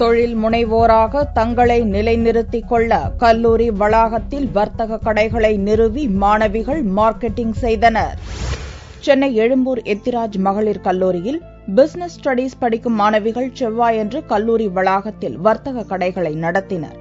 தொழில் முனைவோராக தங்களை நிலைநிறுத்திக் கொள்ள கல்லூரி வளாகத்தில் வர்த்தக கடைகளை நிறுவி மாணவிகள் மார்க்கெட்டிங் செய்தனர். சென்னை எழும்பூர் எத்திராஜ் மகளிர் கல்லூரியில் பிசினஸ் ஸ்டடீஸ் படிக்கும் மாணவிகள் செவ்வாயன்று கல்லூரி வளாகத்தில் வர்த்தக கடைகளை நடத்தினர்.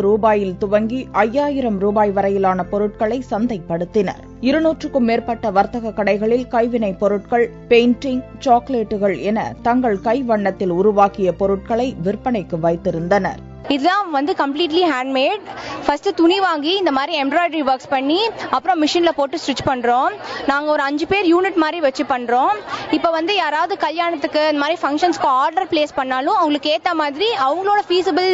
ரூபாயில் துவங்கி 5000 ரூபாய் வரையிலான பொருட்களை சந்தைப்படுத்தினர். 200க்கும் மேற்பட்ட வர்த்தக கடைகளில் கைவினைப் பொருட்கள், பெயிண்டிங், சாக்லேட்டுகள் என தங்கள் கைவண்ணத்தில் உருவாக்கிய பொருட்களை விற்பனைக்கு வைத்திருந்தனர். இதெல்லாம் கம்ப்ளீட்லி ஹேண்ட்மேட். ஃபர்ஸ்ட் துணி வாங்கி இந்த மாதிரி எம்ப்ராய்டரி ஒர்க்ஸ் பண்ணி அப்புறம் மிஷின்ல போட்டு ஸ்டிச் பண்றோம். நாங்க ஒரு 5 பேர் யூனிட் மாதிரி வச்சு பண்றோம். இப்ப யாராவது கல்யாணத்துக்கு இந்த மாதிரி ஃபங்க்ஷன்ஸ்க்கு ஆர்டர் பிளேஸ் பண்ணாலும் அவங்களுக்கு ஏத்த மாதிரி அவங்களோட ஃபீஸிபிள்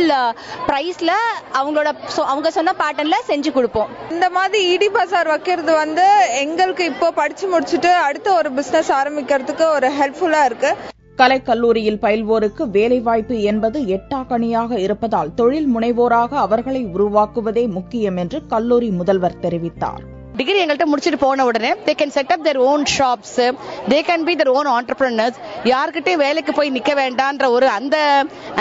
பிரைஸ்ல அவங்க சொன்ன பேட்டர்ன்ல செஞ்சு கொடுப்போம். இந்த மாதிரி இடி பஜார் வைக்கிறது எங்களுக்கு இப்போ படிச்சு முடிச்சுட்டு அடுத்த ஒரு பிசினஸ் ஆரம்பிக்கிறதுக்கு ஒரு ஹெல்ப்ஃபுல்லா இருக்கு. கலைக்கல்லூரியில் பயில்வோருக்கு வேலைவாய்ப்பு என்பது எட்டாக்கனியாக இருப்பதால் தொழில் முனைவோராக அவர்களை உருவாக்குவதே முக்கியம் என்று கல்லூரி முதல்வர் தெரிவித்தார். டிகிரி எங்கள்கிட்ட முடிச்சுட்டு போன உடனே they can set up their own shops, they can be their own entrepreneurs. யார்கிட்டயும் வேலைக்கு போய் நிக்க வேண்டாம்ன்ற ஒரு அந்த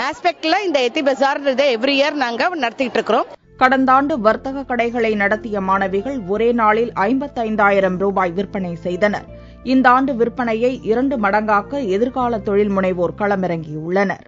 ஆஸ்பெக்ட்ல இந்த எத்தி பஜார்ன்றதை எவ்ரி இயர் நாங்க நடத்திட்டு இருக்கிறோம். கடந்த ஆண்டு வர்த்தக கடைகளை நடத்திய மாணவிகள் ஒரே நாளில் 55,000 ரூபாய் விற்பனை செய்தனர். இந்த ஆண்டு விற்பனையை 2 மடங்காக்க எதிர்கால தொழில் முனைவோர் களமிறங்கியுள்ளனர்.